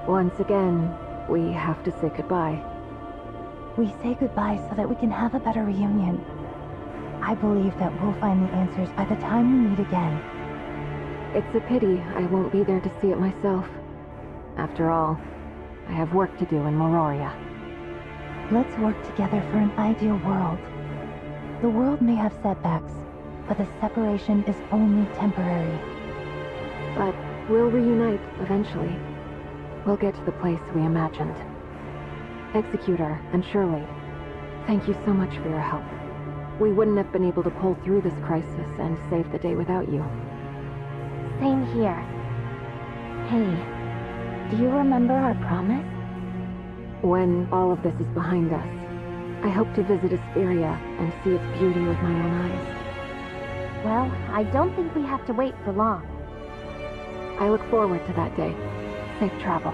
Once again, we have to say goodbye. We say goodbye so that we can have a better reunion. I believe that we'll find the answers by the time we meet again. It's a pity I won't be there to see it myself. After all, I have work to do in Mororia. Let's work together for an ideal world. The world may have setbacks, but the separation is only temporary. But we'll reunite eventually. We'll get to the place we imagined. Executor and Shirley, thank you so much for your help. We wouldn't have been able to pull through this crisis and save the day without you. Same here. Hey, do you remember our promise? When all of this is behind us, I hope to visit Asperia and see its beauty with my own eyes. Well, I don't think we have to wait for long. I look forward to that day. Safe travels.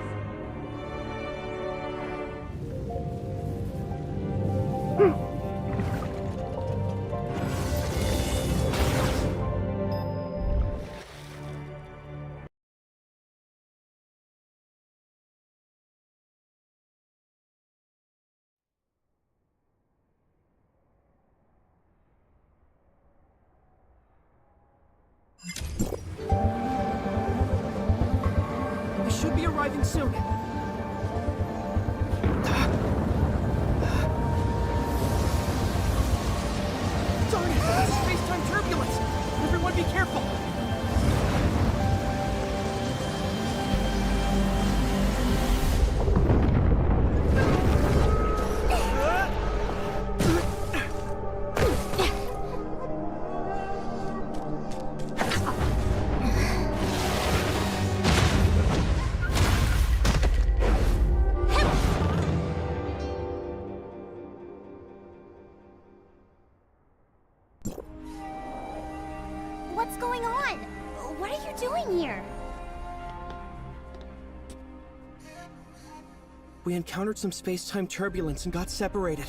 We should be arriving soon. Darn it! It's space-time turbulence! Everyone be careful! What's going on? What are you doing here? We encountered some space-time turbulence and got separated.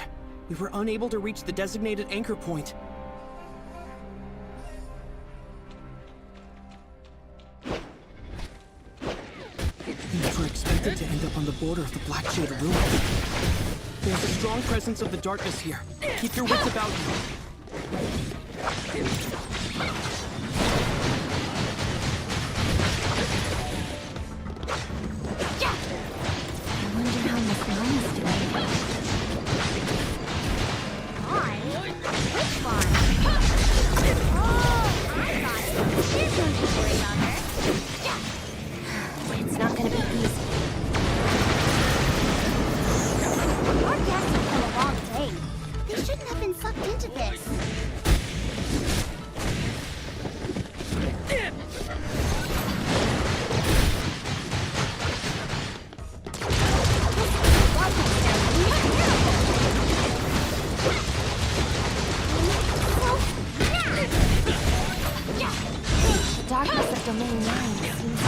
We were unable to reach the designated anchor point. We never expected to end up on the border of the Black Shade Room. There's a strong presence of the darkness here. Keep your wits about you. I wonder how Miss Mama's doing. Which one? Oh, I got it. There's no need to worry about her. It's not gonna be easy. Our guests have come a long way. They shouldn't have been sucked into this. The darkness of Domain 9 seems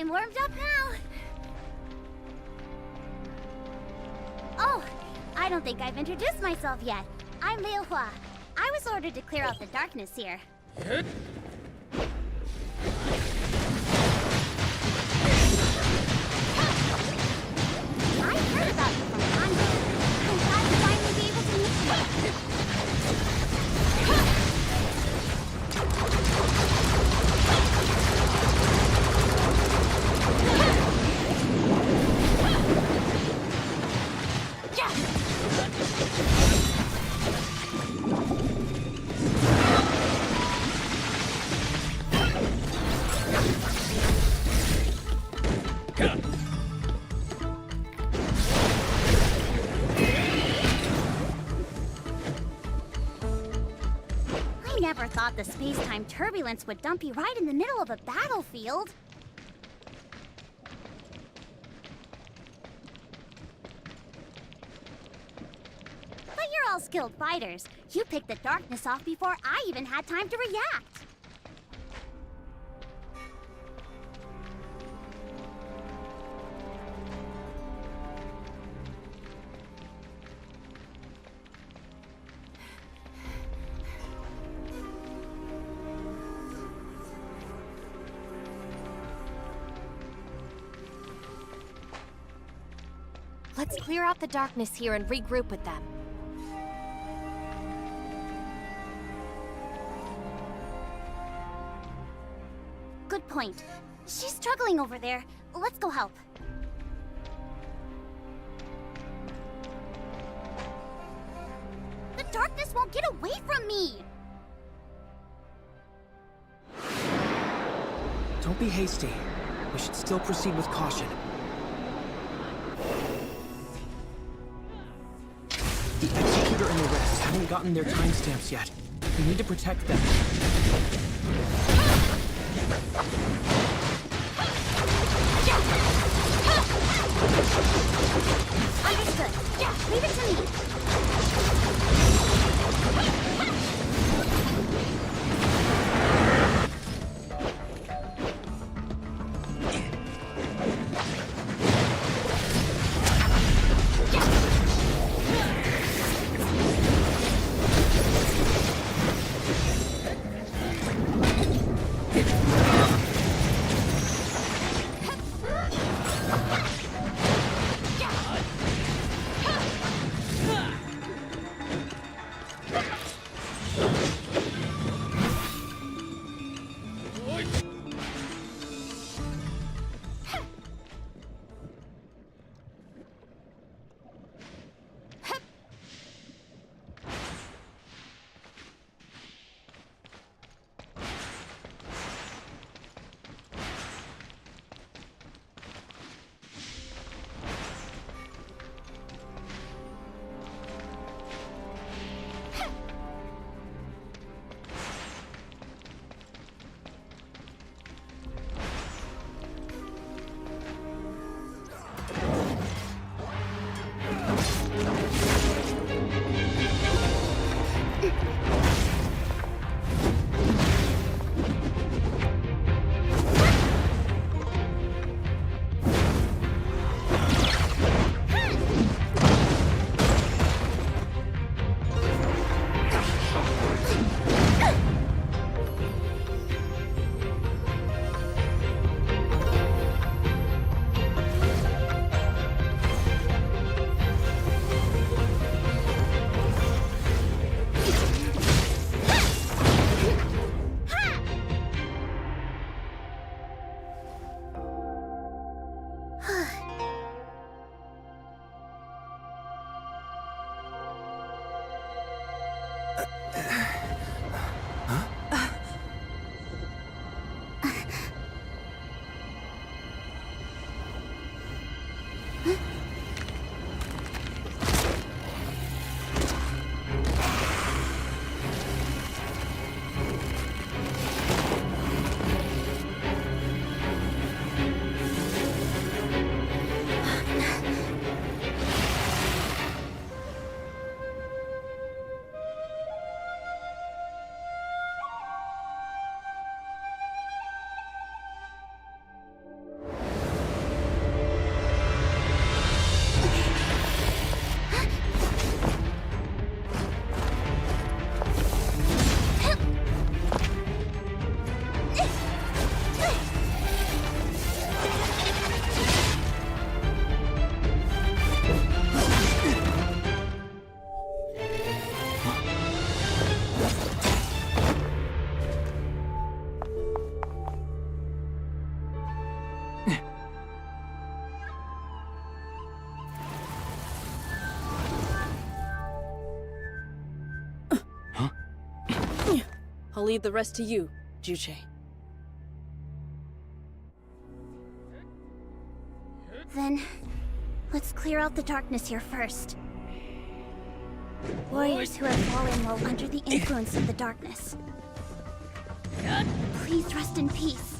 I'm warmed up now. Oh, I don't think I've introduced myself yet. I'm Liu Hua. I was ordered to clear out the darkness here. I've heard about you from Congo. I'm glad to finally be able to meet I never thought the space-time turbulence would dump you right in the middle of a battlefield. But you're all skilled fighters. You picked the darkness off before I even had time to react. Let's clear out the darkness here and regroup with them. Good point. She's struggling over there. Let's go help. The darkness won't get away from me! Don't be hasty. We should still proceed with caution. The Executor and the rest haven't gotten their timestamps yet. We need to protect them. Understood. Leave it to me. I'll leave the rest to you, Juche. Then, let's clear out the darkness here first. Warriors who have fallen while under the influence of the darkness. Please rest in peace.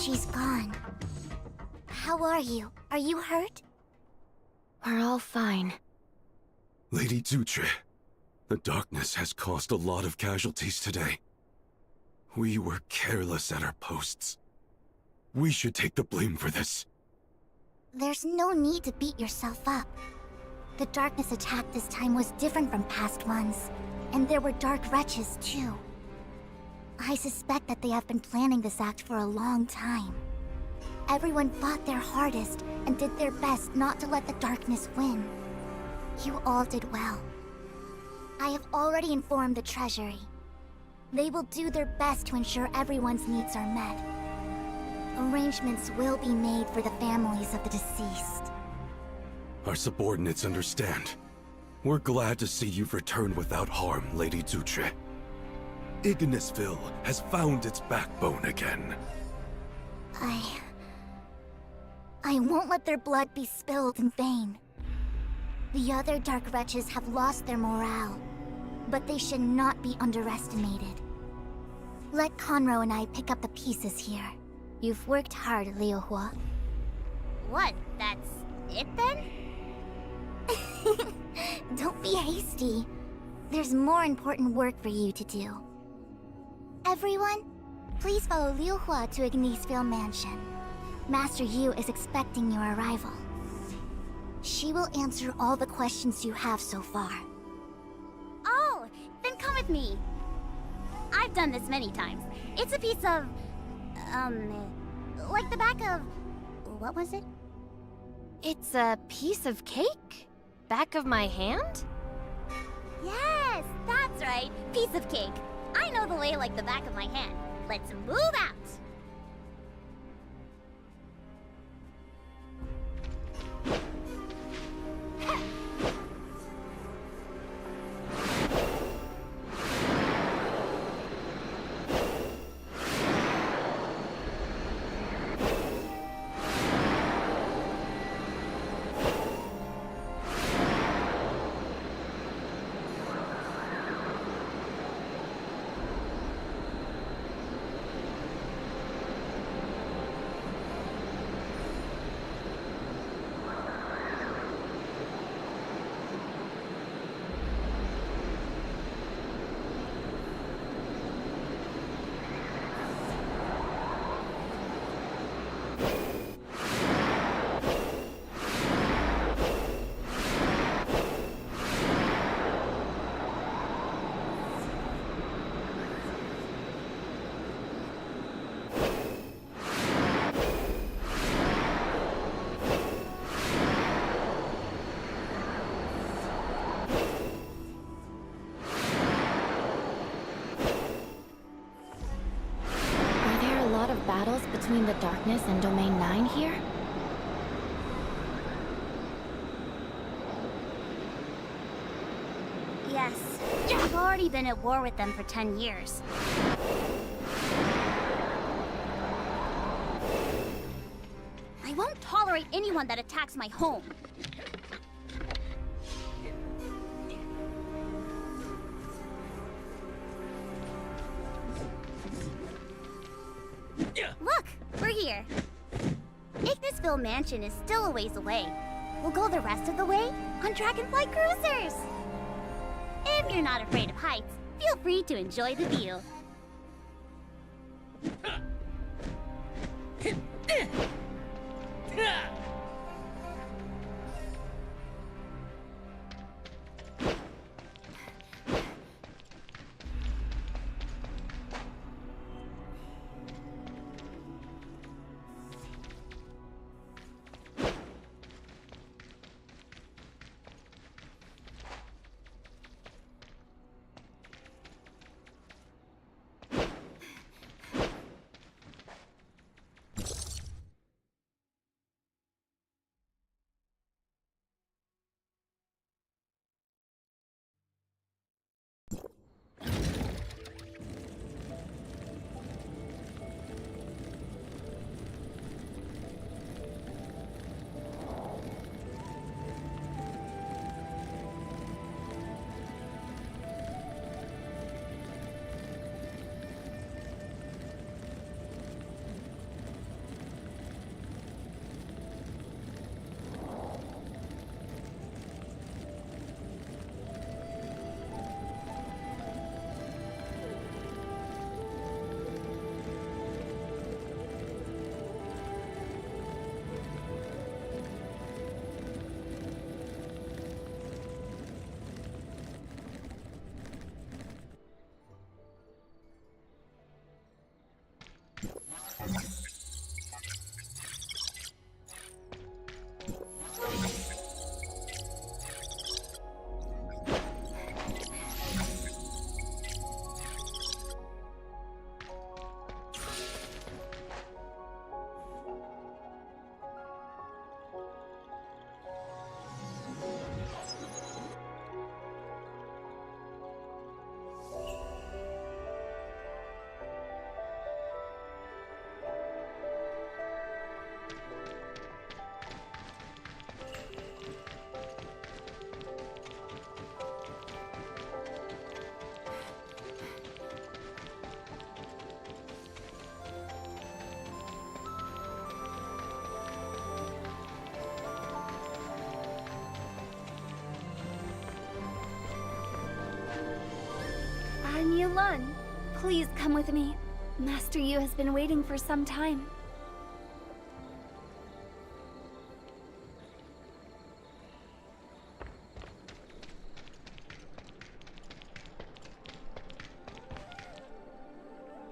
She's gone. How are you? Are you hurt? We're all fine. Lady Zutre, the darkness has caused a lot of casualties today. We were careless at our posts. We should take the blame for this. There's no need to beat yourself up. The darkness attack this time was different from past ones, and there were dark wretches too. I suspect that they have been planning this act for a long time. Everyone fought their hardest and did their best not to let the darkness win. You all did well. I have already informed the Treasury. They will do their best to ensure everyone's needs are met. Arrangements will be made for the families of the deceased. Our subordinates understand. We're glad to see you've returned without harm, Lady Zutre. Ignisville has found its backbone again. I won't let their blood be spilled in vain. The other Dark Wretches have lost their morale, but they should not be underestimated. Let Conroe and I pick up the pieces here. You've worked hard, Liuhua. What? That's it then? Don't be hasty. There's more important work for you to do. Everyone, please follow Liuhua to Ignisville Mansion. Master Yu is expecting your arrival. She will answer all the questions you have so far. Oh, then come with me. I've done this many times. It's a piece of... like the back of... what was it? It's a piece of cake? Back of my hand? Yes, that's right. Piece of cake. I know the lay like the back of my hand. Let's move out. Battles between the Darkness and Domain 9 here? Yes. I've already been at war with them for 10 years. I won't tolerate anyone that attacks my home. Look! We're here. Ignisville Mansion is still a ways away. We'll go the rest of the way on Dragonfly Cruisers! If you're not afraid of heights, feel free to enjoy the view. I'm Yulan. Please come with me. Master Yu has been waiting for some time.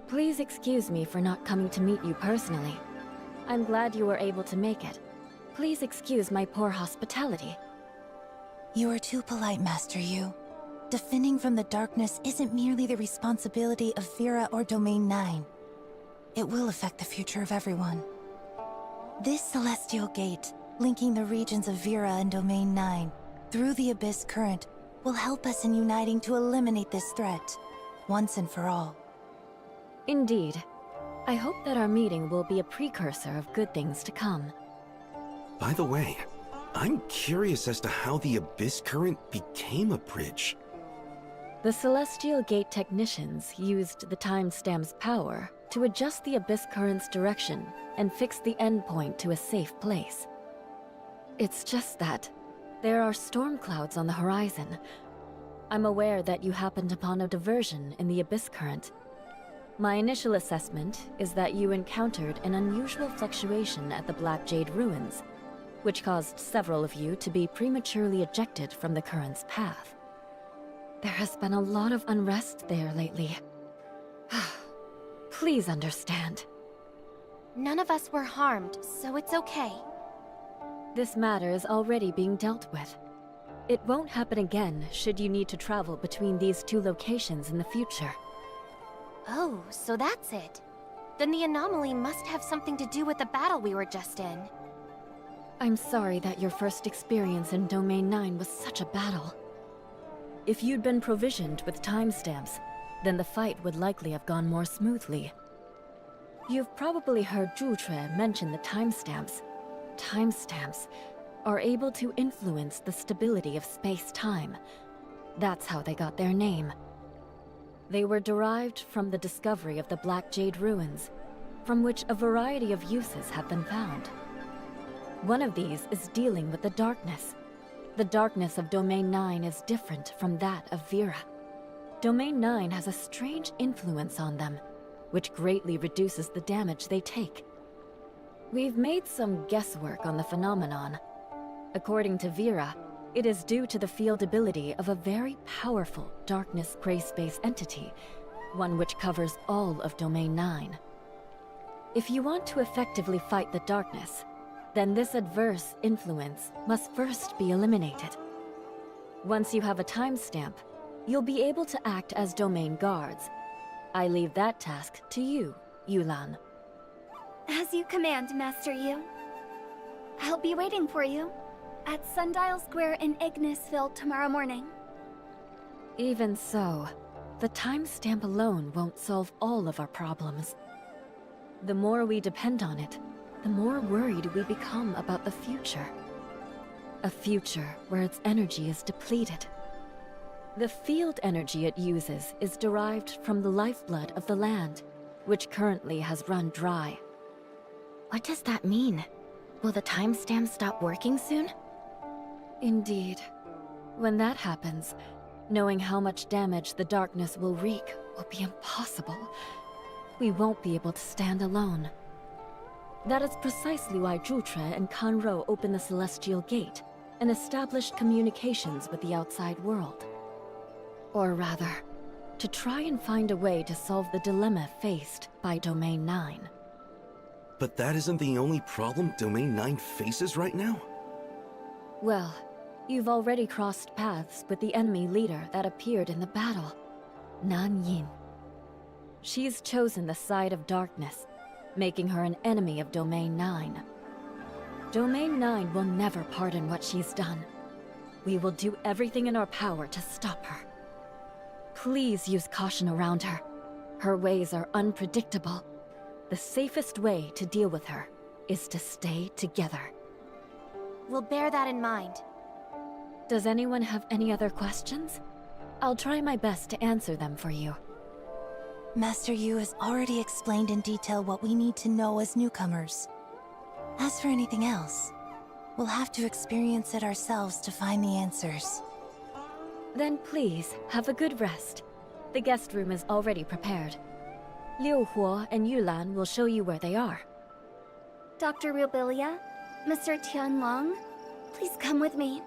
Please excuse me for not coming to meet you personally. I'm glad you were able to make it. Please excuse my poor hospitality. You are too polite, Master Yu. Defending from the darkness isn't merely the responsibility of Vera or Domain 9. It will affect the future of everyone. This celestial gate, linking the regions of Vera and Domain 9 through the Abyss Current, will help us in uniting to eliminate this threat, once and for all. Indeed. I hope that our meeting will be a precursor of good things to come. By the way, I'm curious as to how the Abyss Current became a bridge. The Celestial Gate technicians used the timestamp's power to adjust the Abyss Current's direction and fix the endpoint to a safe place. It's just that there are storm clouds on the horizon. I'm aware that you happened upon a diversion in the Abyss Current. My initial assessment is that you encountered an unusual fluctuation at the Black Jade Ruins, which caused several of you to be prematurely ejected from the current's path. There has been a lot of unrest there lately. Please understand. None of us were harmed, so it's okay. This matter is already being dealt with. It won't happen again should you need to travel between these two locations in the future. Oh, so that's it. Then the anomaly must have something to do with the battle we were just in. I'm sorry that your first experience in Domain 9 was such a battle. If you'd been provisioned with timestamps, then the fight would likely have gone more smoothly. You've probably heard Zhutre mention the timestamps. Timestamps are able to influence the stability of space-time. That's how they got their name. They were derived from the discovery of the Black Jade Ruins, from which a variety of uses have been found. One of these is dealing with the darkness. The darkness of Domain 9 is different from that of Vera. Domain 9 has a strange influence on them, which greatly reduces the damage they take. We've made some guesswork on the phenomenon. According to Vera, it is due to the field ability of a very powerful darkness gray space entity, one which covers all of Domain 9. If you want to effectively fight the darkness, then this adverse influence must first be eliminated. Once you have a timestamp, you'll be able to act as domain guards. I leave that task to you, Yulan. As you command, Master Yu. I'll be waiting for you at Sundial Square in Ignisville tomorrow morning. Even so, the timestamp alone won't solve all of our problems. The more we depend on it, the more worried we become about the future. A future where its energy is depleted. The field energy it uses is derived from the lifeblood of the land, which currently has run dry. What does that mean? Will the timestamp stop working soon? Indeed. When that happens, knowing how much damage the darkness will wreak will be impossible. We won't be able to stand alone. That is precisely why Zhutre and Kanro opened the Celestial Gate and established communications with the outside world. Or rather, to try and find a way to solve the dilemma faced by Domain 9. But that isn't the only problem Domain 9 faces right now? Well, you've already crossed paths with the enemy leader that appeared in the battle, Nan Yin. She's chosen the side of darkness, making her an enemy of Domain 9. Domain 9 will never pardon what she's done. We will do everything in our power to stop her. Please use caution around her. Her ways are unpredictable. The safest way to deal with her is to stay together. We'll bear that in mind. Does anyone have any other questions? I'll try my best to answer them for you. Master Yu has already explained in detail what we need to know as newcomers. As for anything else, we'll have to experience it ourselves to find the answers. Then please, have a good rest. The guest room is already prepared. Liu Huo and Yulan will show you where they are. Dr. Rubilia, Mr. Tianlong, please come with me.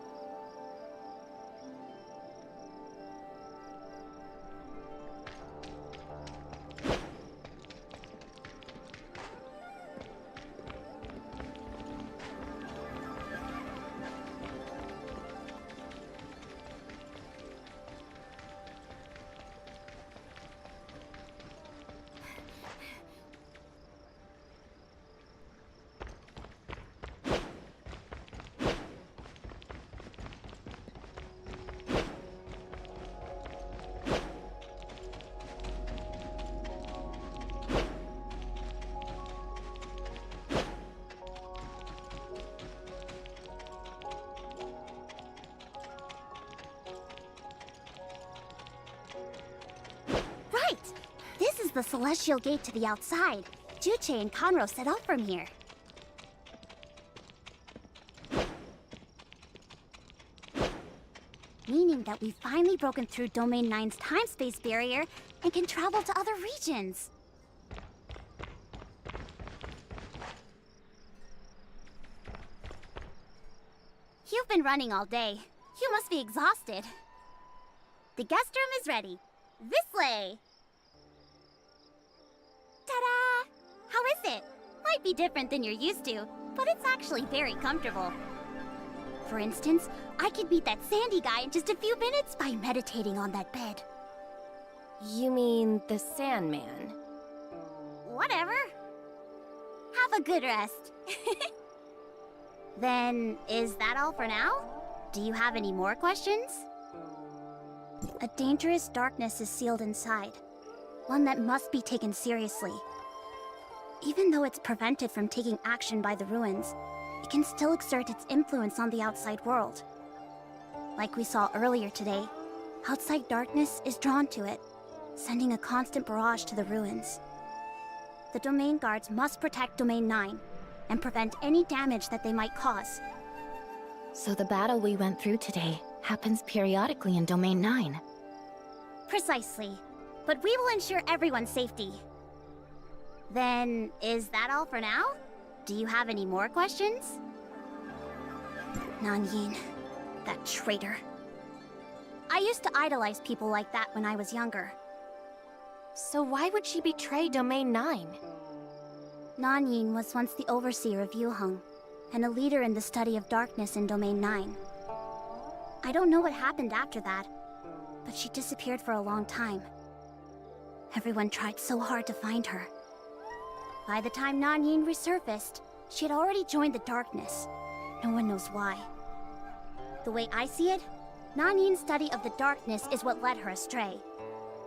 The celestial gate to the outside. Juche and Conro set out from here. Meaning that we've finally broken through Domain 9's time-space barrier and can travel to other regions. You've been running all day. You must be exhausted. The guest room is ready. This way! Ta-da! How is it? Might be different than you're used to, but it's actually very comfortable. For instance, I could beat that Sandy guy in just a few minutes by meditating on that bed. You mean the Sandman? Whatever. Have a good rest. Then, is that all for now? Do you have any more questions? A dangerous darkness is sealed inside. One that must be taken seriously. Even though it's prevented from taking action by the ruins, it can still exert its influence on the outside world. Like we saw earlier today, outside darkness is drawn to it, sending a constant barrage to the ruins. The Domain Guards must protect Domain 9, and prevent any damage that they might cause. So the battle we went through today happens periodically in Domain 9. Precisely. But we will ensure everyone's safety. Then, is that all for now? Do you have any more questions? Nanyin, that traitor. I used to idolize people like that when I was younger. So why would she betray Domain 9? Nanyin was once the overseer of Yuheng, and a leader in the study of darkness in Domain 9. I don't know what happened after that, but she disappeared for a long time. Everyone tried so hard to find her. By the time Nanyin resurfaced, she had already joined the darkness. No one knows why. The way I see it, Nanyin's study of the darkness is what led her astray.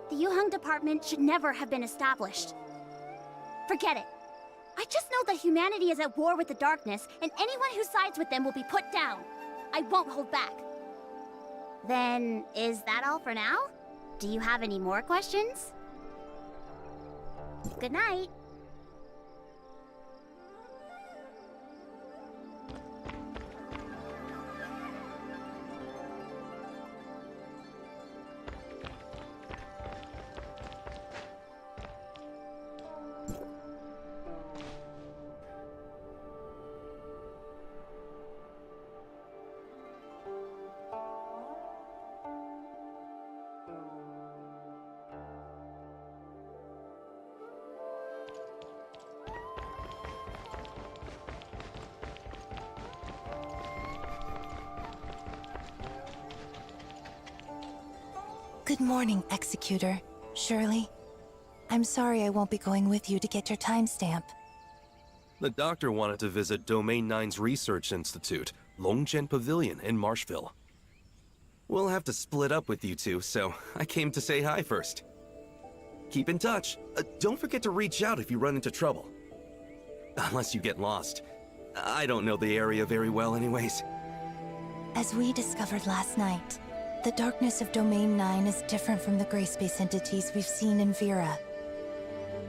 The Yuheng department should never have been established. Forget it. I just know that humanity is at war with the darkness, and anyone who sides with them will be put down. I won't hold back. Then, is that all for now? Do you have any more questions? Good night. Good morning, Executor. Shirley. I'm sorry I won't be going with you to get your timestamp. The doctor wanted to visit Domain 9's Research Institute, Longjian Pavilion in Marshville. We'll have to split up with you two, so I came to say hi first. Keep in touch. Don't forget to reach out if you run into trouble. Unless you get lost. I don't know the area very well anyways. As we discovered last night, the darkness of Domain 9 is different from the gray space entities we've seen in Vera.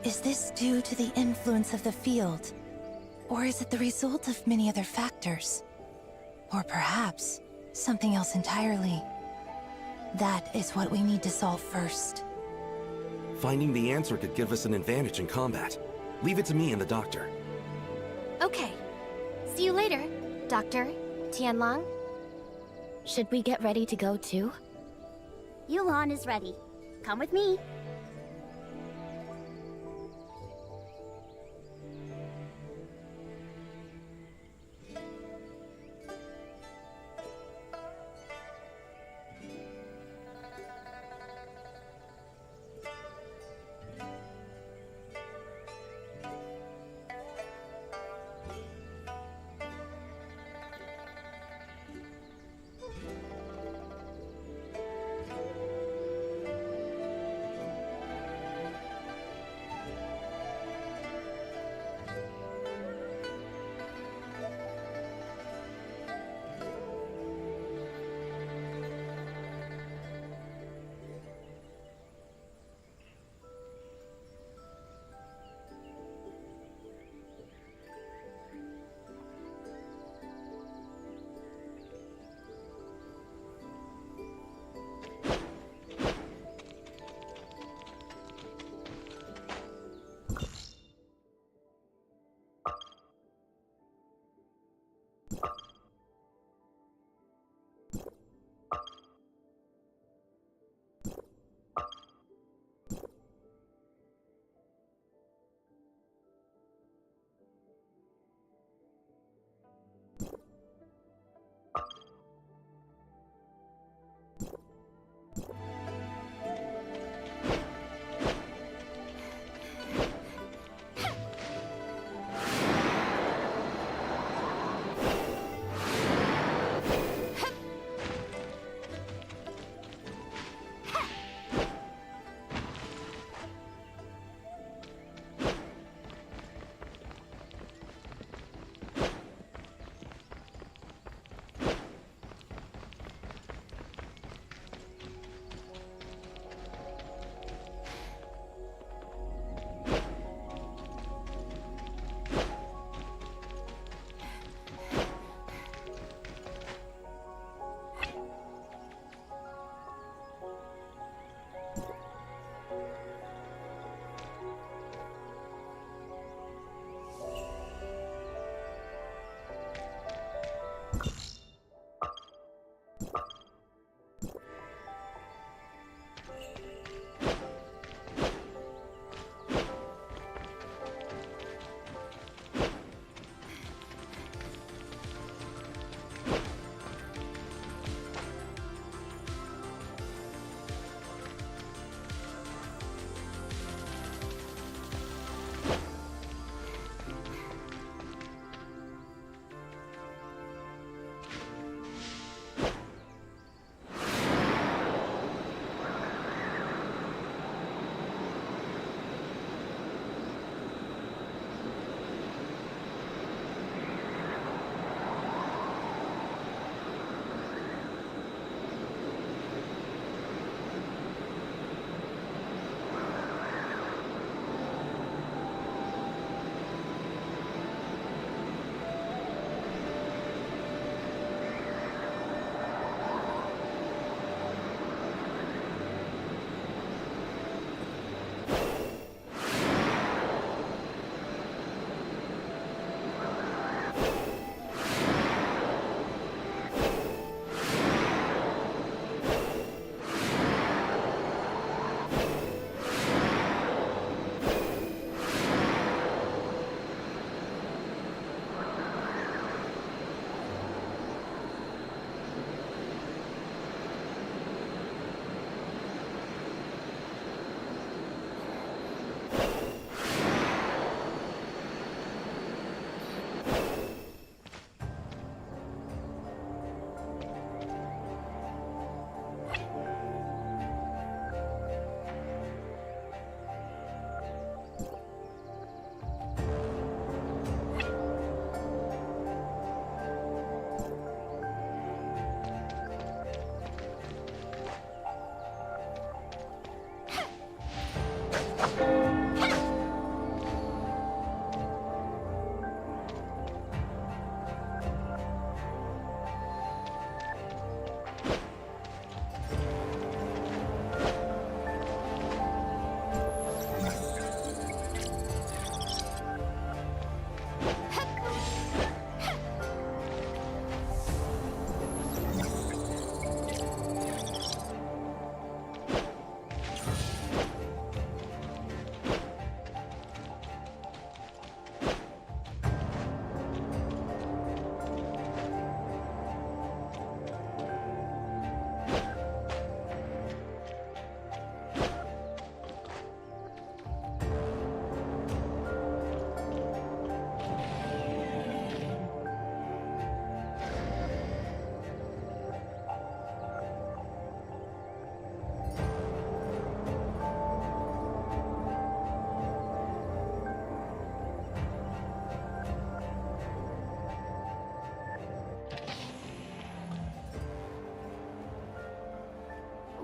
Is this due to the influence of the field? Or is it the result of many other factors? Or perhaps something else entirely? That is what we need to solve first. Finding the answer could give us an advantage in combat. Leave it to me and the doctor. Okay. See you later, Doctor Tianlong. Should we get ready to go too? Yulan is ready. Come with me.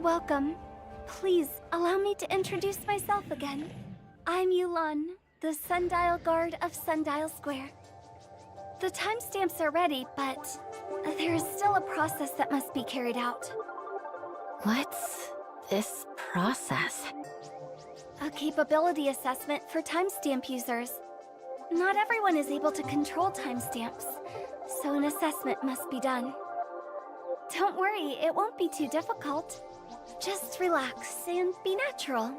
Welcome. Please, allow me to introduce myself again. I'm Yulan, the Sundial Guard of Sundial Square. The timestamps are ready, but there is still a process that must be carried out. What's this process? A capability assessment for timestamp users. Not everyone is able to control timestamps, so an assessment must be done. Don't worry, it won't be too difficult. Just relax and be natural.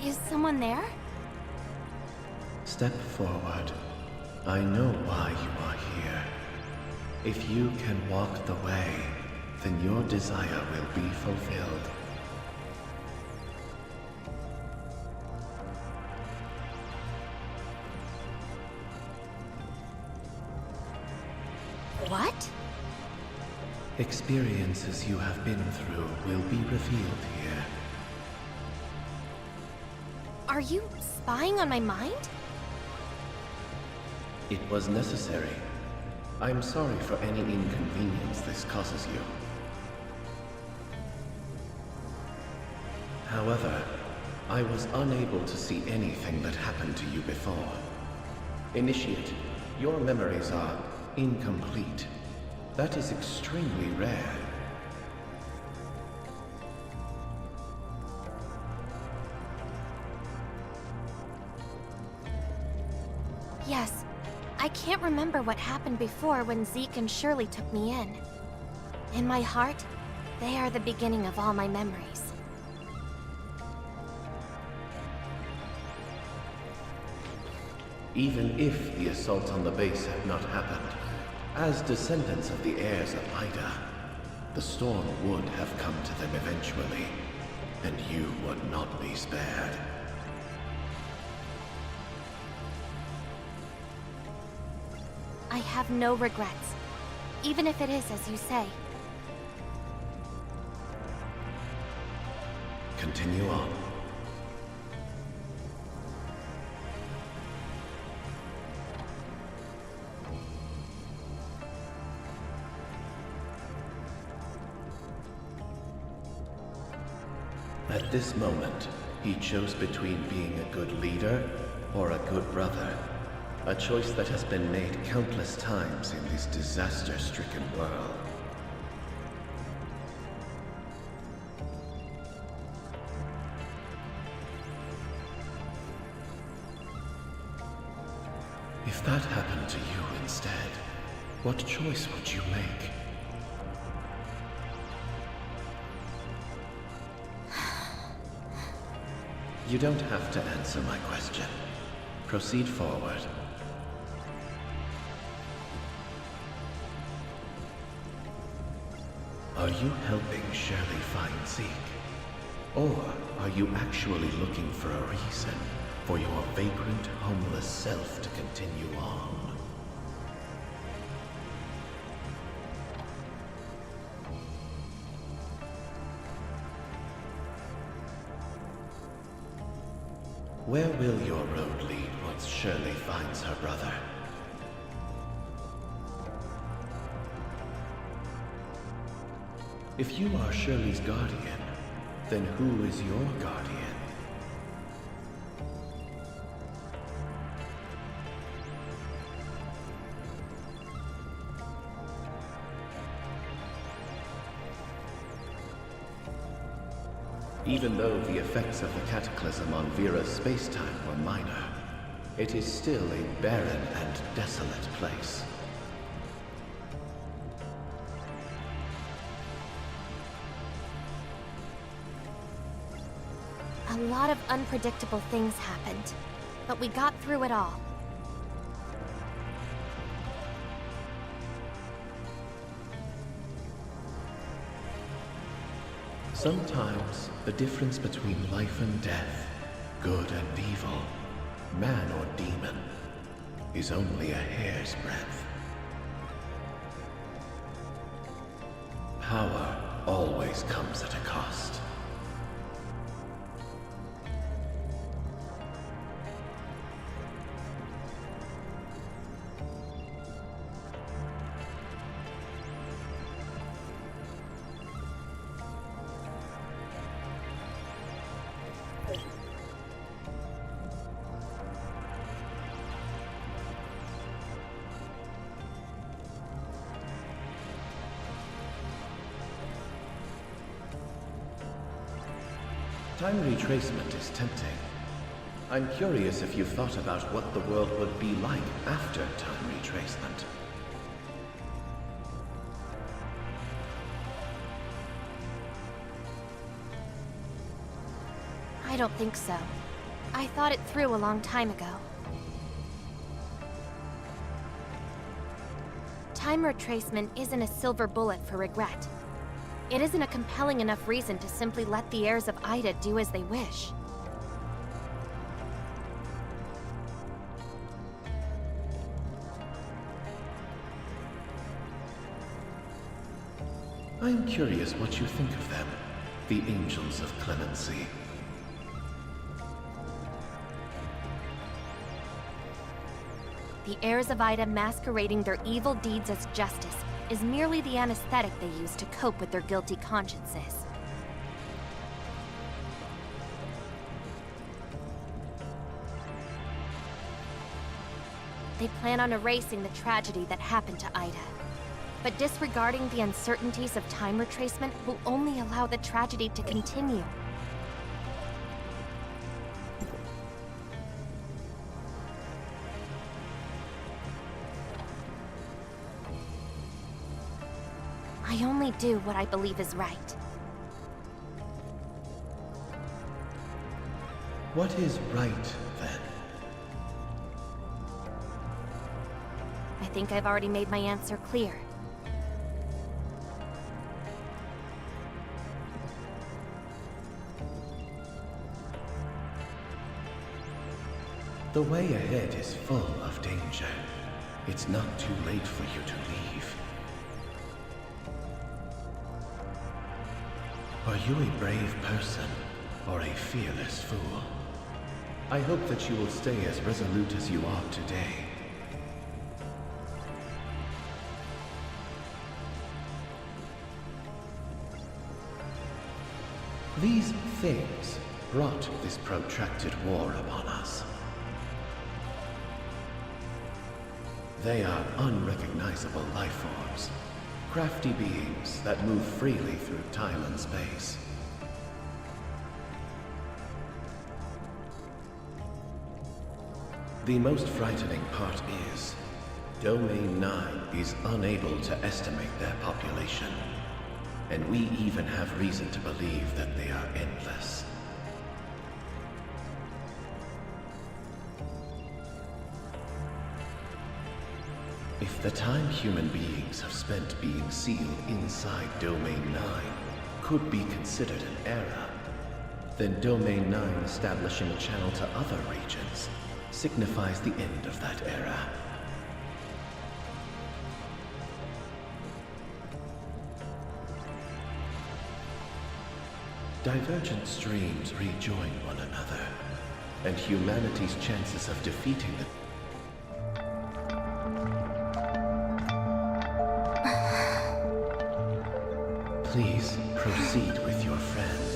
Is someone there? Step forward. I know why you are here. If you can walk the way, then your desire will be fulfilled. What? Experiences you have been through will be revealed here. Are you spying on my mind? It was necessary. I'm sorry for any inconvenience this causes you. However, I was unable to see anything that happened to you before. Initiate, your memories are incomplete. That is extremely rare. Yes. I can't remember what happened before when Zeke and Shirley took me in. In my heart, they are the beginning of all my memories. Even if the assault on the base had not happened, as descendants of the heirs of Ida, the storm would have come to them eventually, and you would not be spared. I have no regrets, even if it is as you say. Continue on. At this moment, he chose between being a good leader or a good brother. A choice that has been made countless times in this disaster-stricken world. If that happened to you instead, what choice would you make? You don't have to answer my question. Proceed forward. Are you helping Shirley find Zeke? Or are you actually looking for a reason for your vagrant, homeless self to continue on? Where will your road lead once Shirley finds her brother? If you are Shirley's guardian, then who is your guardian? Even though the effects of the cataclysm on Vera's space-time were minor, it is still a barren and desolate place. A lot of unpredictable things happened, but we got through it all. Sometimes the difference between life and death, good and evil, man or demon, is only a hair's breadth. Power always comes at a cost. Time retracement is tempting. I'm curious if you've thought about what the world would be like after time retracement. I don't think so. I thought it through a long time ago. Time retracement isn't a silver bullet for regret. It isn't a compelling enough reason to simply let the heirs of Ida do as they wish. I'm curious what you think of them, the Angels of Clemency. The heirs of Ida masquerading their evil deeds as justice is merely the anesthetic they use to cope with their guilty consciences. They plan on erasing the tragedy that happened to Ida. But disregarding the uncertainties of time retracement will only allow the tragedy to continue. I only do what I believe is right. What is right, then? I think I've already made my answer clear. The way ahead is full of danger. It's not too late for you to leave. Are you a brave person, or a fearless fool? I hope that you will stay as resolute as you are today. These things brought this protracted war upon us. They are unrecognizable life forms. Crafty beings that move freely through time and space. The most frightening part is, Domain 9 is unable to estimate their population, and we even have reason to believe that they are endless. If the time human beings have spent being sealed inside Domain 9 could be considered an era, then Domain 9 establishing a channel to other regions signifies the end of that era. Divergent streams rejoin one another, and humanity's chances of defeating the Please proceed with your friends.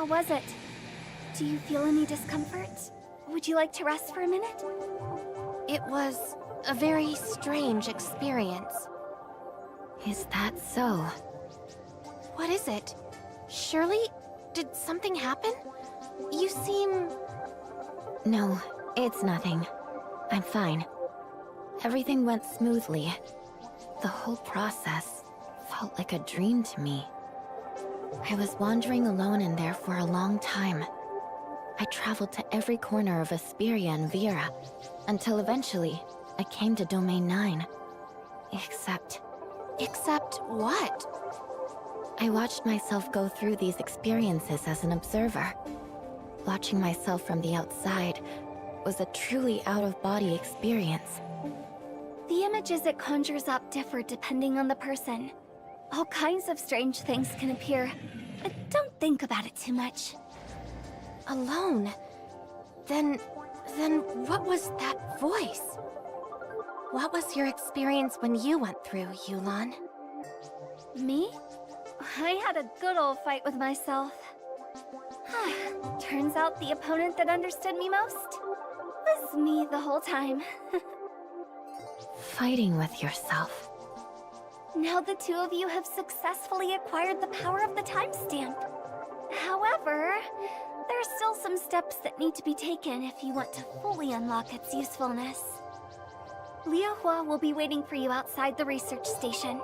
How was it? Do you feel any discomfort? Would you like to rest for a minute? It was a very strange experience. Is that so? What is it? Shirley? Did something happen? You seem... No, it's nothing. I'm fine. Everything went smoothly. The whole process felt like a dream to me. I was wandering alone in there for a long time. I traveled to every corner of Asperia and Vera, until eventually I came to Domain 9. Except what? I watched myself go through these experiences as an observer. Watching myself from the outside was a truly out-of-body experience. The images it conjures up differ depending on the person. All kinds of strange things can appear. Don't think about it too much. Alone? Then what was that voice? What was your experience when you went through, Yulan? Me? I had a good old fight with myself. Turns out the opponent that understood me most was me the whole time. Fighting with yourself. Now the two of you have successfully acquired the power of the timestamp. However, there are still some steps that need to be taken if you want to fully unlock its usefulness. Liuhua will be waiting for you outside the research station.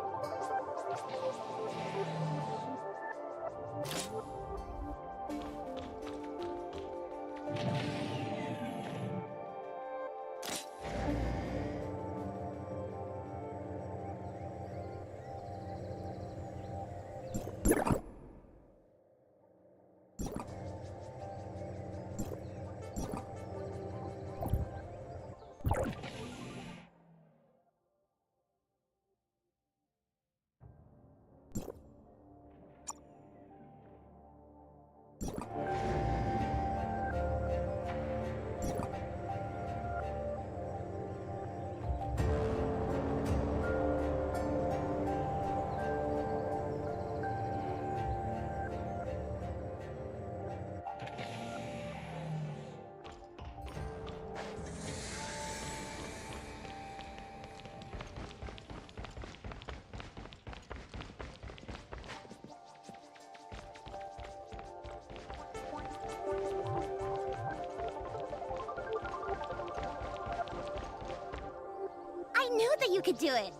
I knew that you could do it!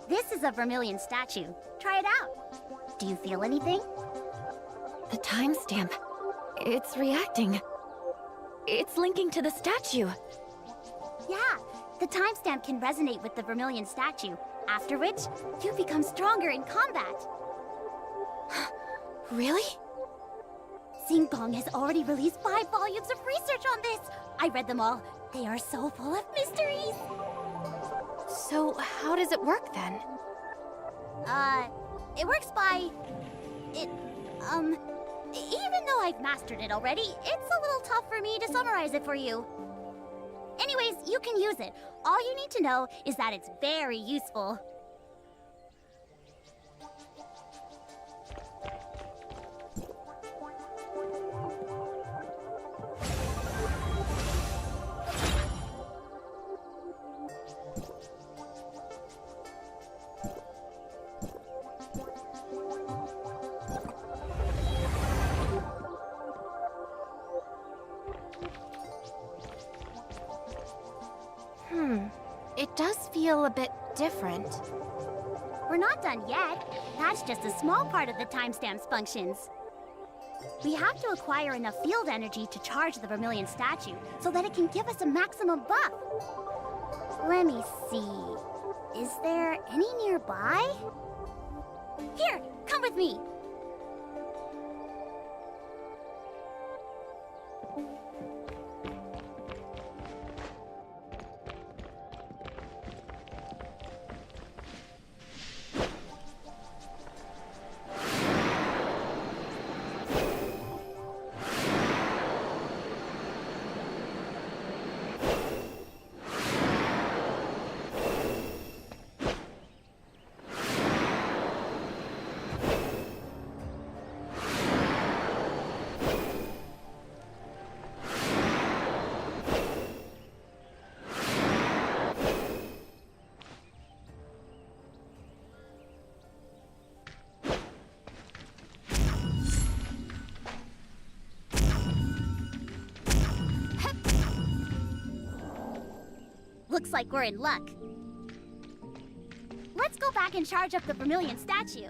This is a vermilion statue. Try it out. Do you feel anything? The timestamp. It's reacting. It's linking to the statue. Yeah, the timestamp can resonate with the vermilion statue, after which you become stronger in combat. Really? Xingong has already released 5 volumes of research on this. I read them all. They are so full of mysteries. So, how does it work then? It works by... Even though I've mastered it already, it's a little tough for me to summarize it for you. Anyways, you can use it. All you need to know is that it's very useful. It does feel a bit different. We're not done yet. That's just a small part of the timestamp's functions. We have to acquire enough field energy to charge the vermilion statue so that it can give us a maximum buff. Let me see. Is there any nearby? Here, come with me. Looks like we're in luck. Let's go back and charge up the Vermilion statue.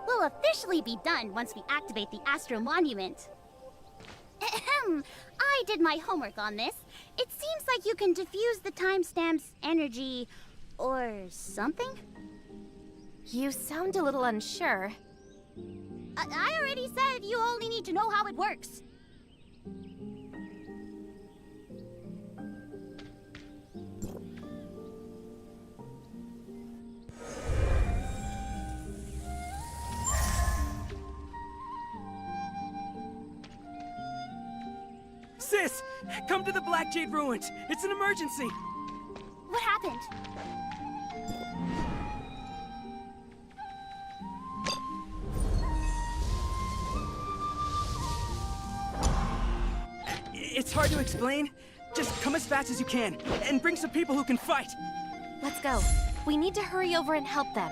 We'll officially be done once we activate the Astro Monument. Ahem. I did my homework on this. It seems like you can diffuse the timestamp's energy or something? You sound a little unsure. I already said you only need to know how it works. Sis! Come to the Black Jade Ruins! It's an emergency! What happened? It's hard to explain. Just come as fast as you can, and bring some people who can fight! Let's go. We need to hurry over and help them.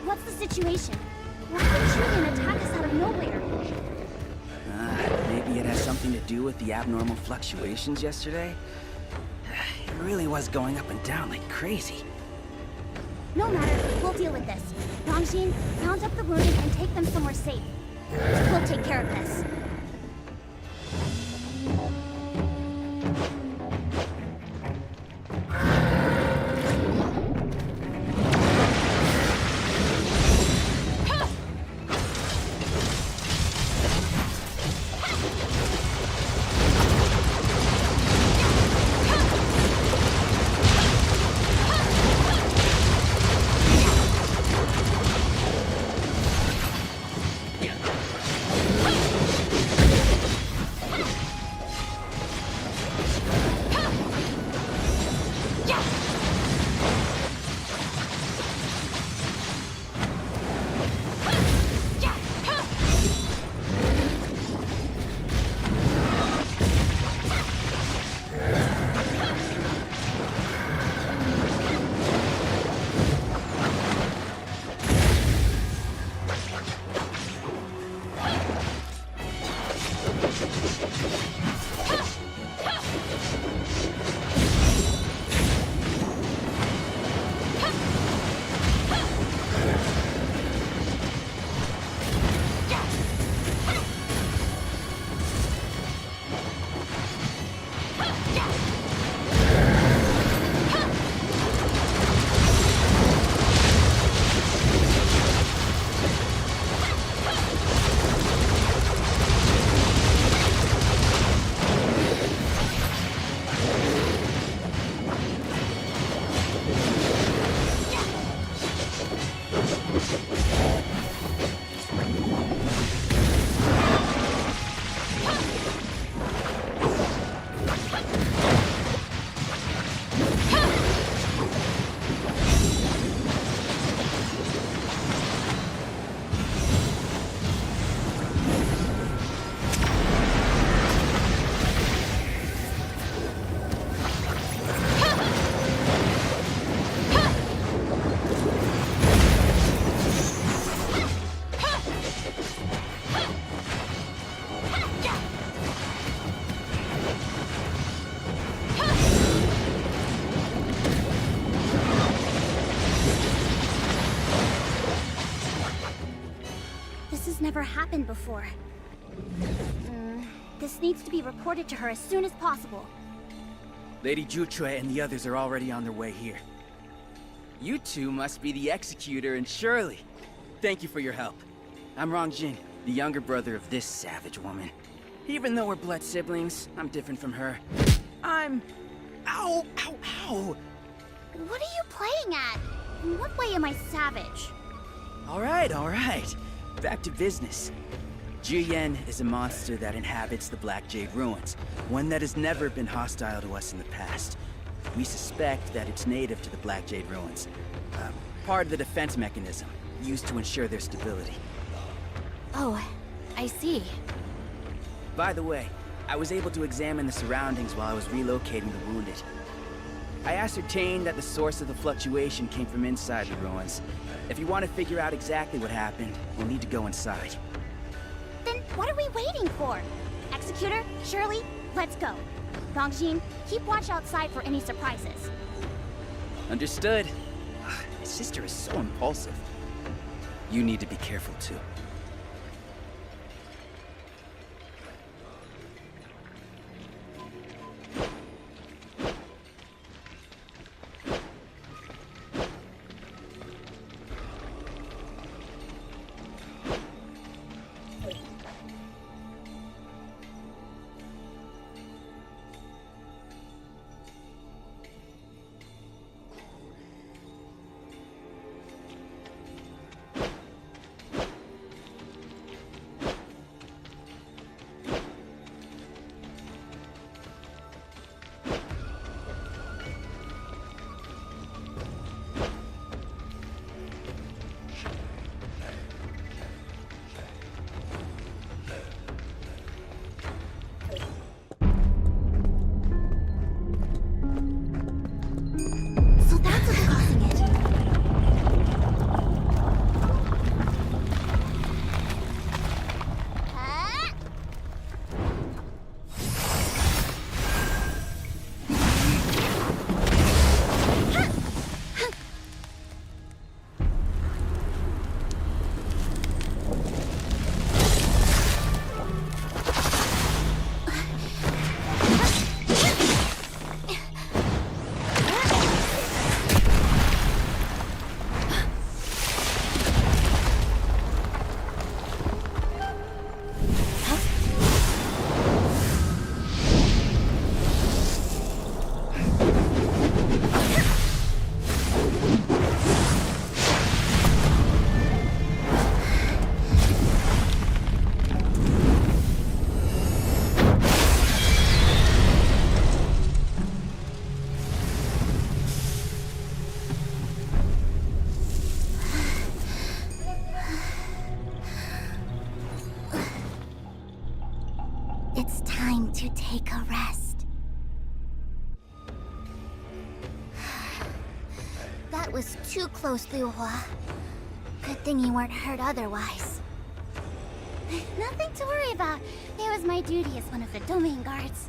What's the situation? Why did Julian attack us out of nowhere? Maybe it has something to do with the abnormal fluctuations yesterday? It really was going up and down like crazy. No matter, we'll deal with this. Rangjin, round up the wounded and take them somewhere safe. We'll take care of this. Never happened before. This needs to be reported to her as soon as possible. Lady Jutre and the others are already on their way here. You two must be the Executor and Shirley. Thank you for your help. I'm Rangjin, the younger brother of this savage woman. Even though we're blood siblings, I'm different from her. I'm... Ow! Ow! Ow! What are you playing at? In what way am I savage? Alright, alright. Back to business. Juyen is a monster that inhabits the Black Jade Ruins, one that has never been hostile to us in the past. We suspect that it's native to the Black Jade Ruins, part of the defense mechanism used to ensure their stability. Oh, I see. By the way, I was able to examine the surroundings while I was relocating the wounded. I ascertained that the source of the fluctuation came from inside the ruins. If you want to figure out exactly what happened, we'll need to go inside. Then what are we waiting for? Executor, Shirley, let's go. Rongjin, keep watch outside for any surprises. Understood. My sister is so impulsive. You need to be careful too. It's time to take a rest. That was too close, Liu Hua. Good thing you weren't hurt otherwise. Nothing to worry about. It was my duty as one of the domain guards.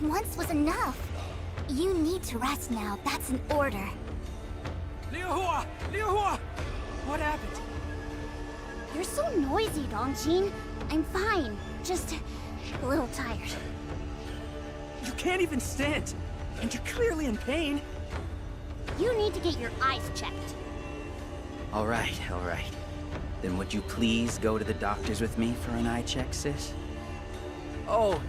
Once was enough. You need to rest now. That's an order. Liu Hua! Liu Hua! What happened? You're so noisy, Rongjin. I'm fine. Just a little tired. You can't even stand, and you're clearly in pain. You need to get your eyes checked. All right. Then would you please go to the doctors with me for an eye check, sis? Oh,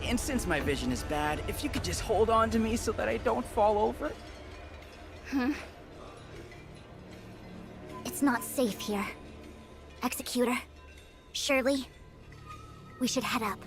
and since my vision is bad, if you could just hold on to me so that I don't fall over. It's not safe here. Executor, Shirley, we should head up.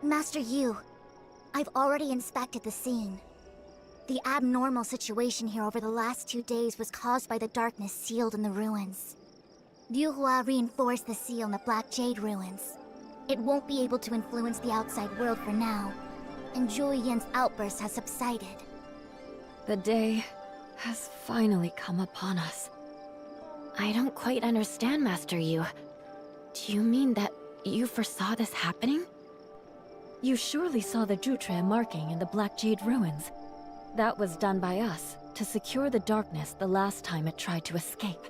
Master Yu, I've already inspected the scene. The abnormal situation here over the last 2 days was caused by the darkness sealed in the ruins. Liu Hua reinforced the seal in the Black Jade ruins. It won't be able to influence the outside world for now, and Zhou Yan's outburst has subsided. The day has finally come upon us. I don't quite understand, Master Yu. Do you mean that you foresaw this happening? You surely saw the Jutre marking in the Black Jade ruins. That was done by us to secure the darkness the last time it tried to escape.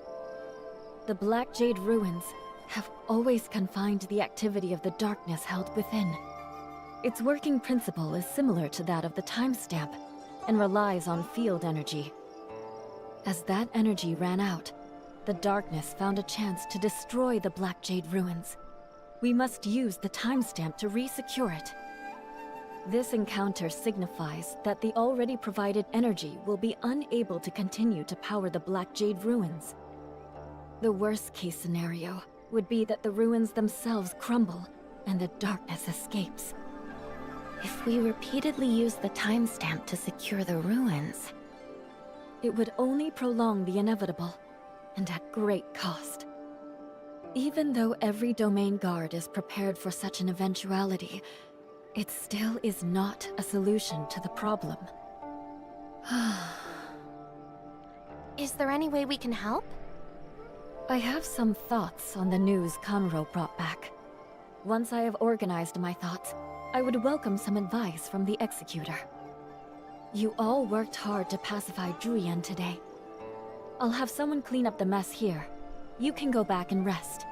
The Black Jade ruins have always confined the activity of the darkness held within. Its working principle is similar to that of the timestamp, and relies on field energy. As that energy ran out, the darkness found a chance to destroy the Black Jade ruins. We must use the timestamp to re-secure it. This encounter signifies that the already provided energy will be unable to continue to power the Black Jade ruins. The worst-case scenario would be that the ruins themselves crumble and the darkness escapes. If we repeatedly use the timestamp to secure the ruins, it would only prolong the inevitable, and at great cost. Even though every domain guard is prepared for such an eventuality, it still is not a solution to the problem. Is there any way we can help? I have some thoughts on the news Kanro brought back. Once I have organized my thoughts, I would welcome some advice from the Executor. You all worked hard to pacify Zhu Yan today. I'll have someone clean up the mess here. You can go back and rest.